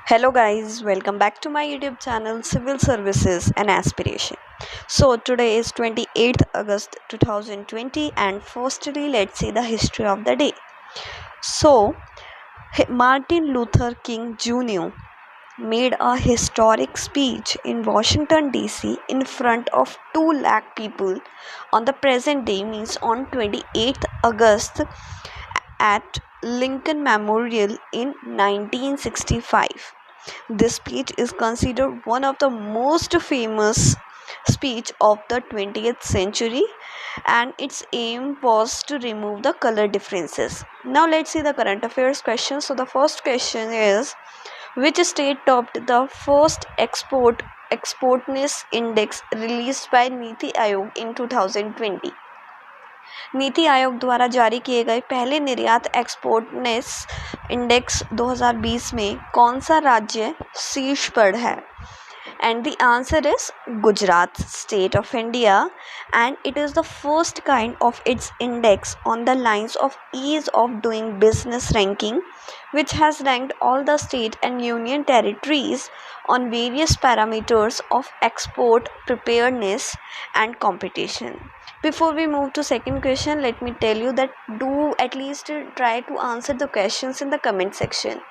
Hello guys, welcome back to my YouTube channel Civil Services and Aspiration. So today is 28th August 2020 and firstly let's see the history of the day. So Martin Luther King Jr. made a historic speech in Washington DC in front of 2 lakh people on the present day, means on 28th August at Lincoln Memorial in 1965. This speech is considered one of the most famous speech of the 20th century, and its aim was to remove the color differences. Now let's see the current affairs questions. So the first question is, which state topped the first exportness index released by Niti Aayog in 2020? NITI Aayog द्वारा जारी किए गए पहले निर्यात एक्सपोर्टनेस index 2020 में कौन सा राज्य शीर्ष पर है? And the answer is Gujarat state of India, and it is the first kind of its index on the lines of ease of doing business ranking, which has ranked all the state and union territories on various parameters of export preparedness and competition. Before we move to second question, let me tell you that do at least try to answer the questions in the comment section.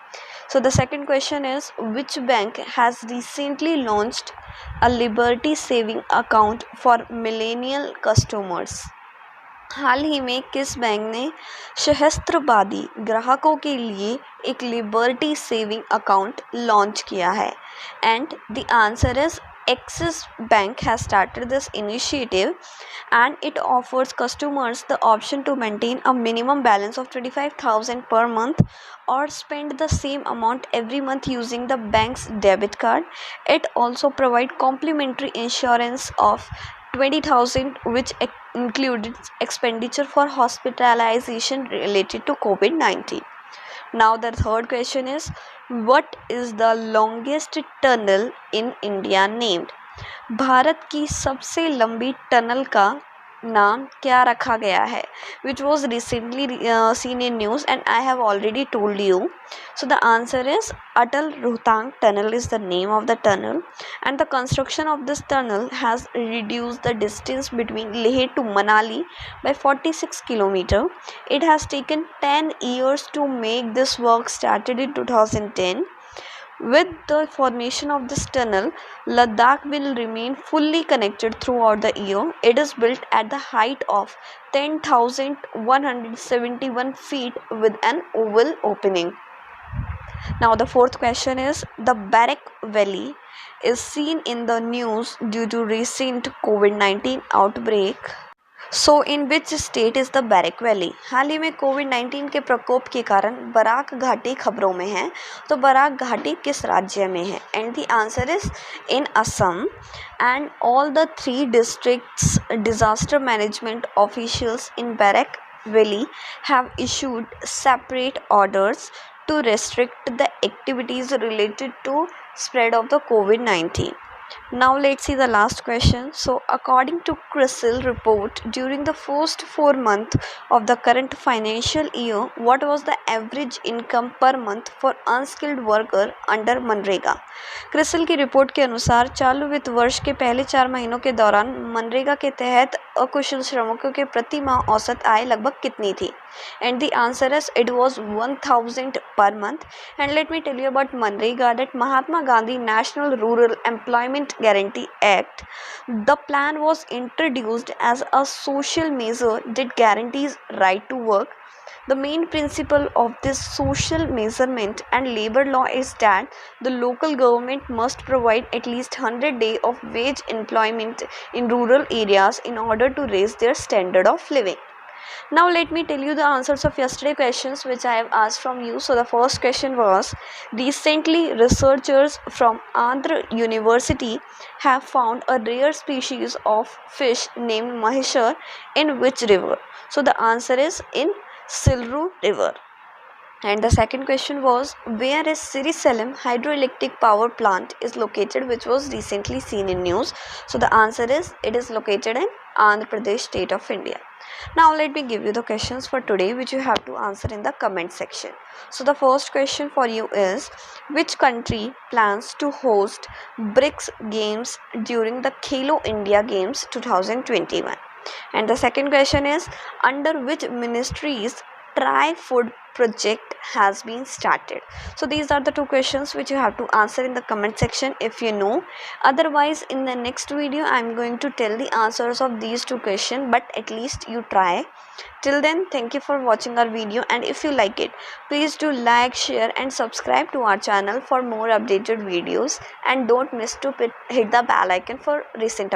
So the second question is, which bank has recently launched a Liberty Saving account for millennial customers? हाल ही में किस bank ने सहस्त्रवादी ग्राहकों के लिए एक liberty saving account launch किया है? And the answer is Axis Bank has started this initiative, and it offers customers the option to maintain a minimum balance of 25,000 per month or spend the same amount every month using the bank's debit card. It also provides complimentary insurance of 20,000, which included expenditure for hospitalization related to COVID-19. Now the third question is, what is the longest tunnel in India named? Bharat की सबसे लंबी tunnel का नाम क्या रखा गया है? Which was recently seen in news, and I have already told you. So the answer is Atal Rohtang Tunnel is the name of the tunnel, and the construction of this tunnel has reduced the distance between Leh to Manali by 46 km. It has taken 10 years to make this work, started in 2010. With the formation of this tunnel, Ladakh will remain fully connected throughout the year. It is built at the height of 10,171 feet with an oval opening. Now the fourth question is, the Barak Valley is seen in the news due to recent COVID-19 outbreak. So in which state is the Barak valley? हाल ही में कोविड-19 के प्रकोप के कारण Barack घाटी खबरों में है, तो बराक घाटी किस राज्य में है? And the answer is in Assam, and all the 3 districts disaster management officials in barrack valley have issued separate orders to restrict the activities related to spread of the COVID-19. Now let's see the last question. So according to CRISIL report, during the first 4 months of the current financial year, what was the average income per month for unskilled worker under MNREGA? CRISIL की report के अनुसार चालू वित्त वर्ष के पहले 4 महीनों के दौरान मनरेगा के तहत अकुशल श्रमिकों के प्रति माह औसत आय लगभग कितनी थी? And the answer is it was 1,000 per month. And let me tell you about MNREGA, that Mahatma Gandhi National Rural Employment Guarantee Act. The plan was introduced as a social measure that guarantees right to work. The main principle of this social measurement and labor law is that the local government must provide at least 100 days of wage employment in rural areas in order to raise their standard of living. Now let me tell you the answers of yesterday questions which I have asked from you. So the first question was, recently researchers from Andhra University have found a rare species of fish named Maheshar in which river? So the answer is in Silru river. And the second question was, where is Sri Salem hydroelectric power plant is located, which was recently seen in news? So the answer is it is located in Andhra Pradesh state of India. Now let me give you the questions for today which you have to answer in the comment section. So the first question for you is, which country plans to host BRICS Games during the Khelo India Games 2021? And the second question is, under which ministries Try Food project has been started? So these are the two questions which you have to answer in the comment section if you know. Otherwise, in the next video I'm going to tell the answers of these two questions, but at least you try. Till then, thank you for watching our video, and if you like it, please do like, share and subscribe to our channel for more updated videos, and don't miss to hit the bell icon for recent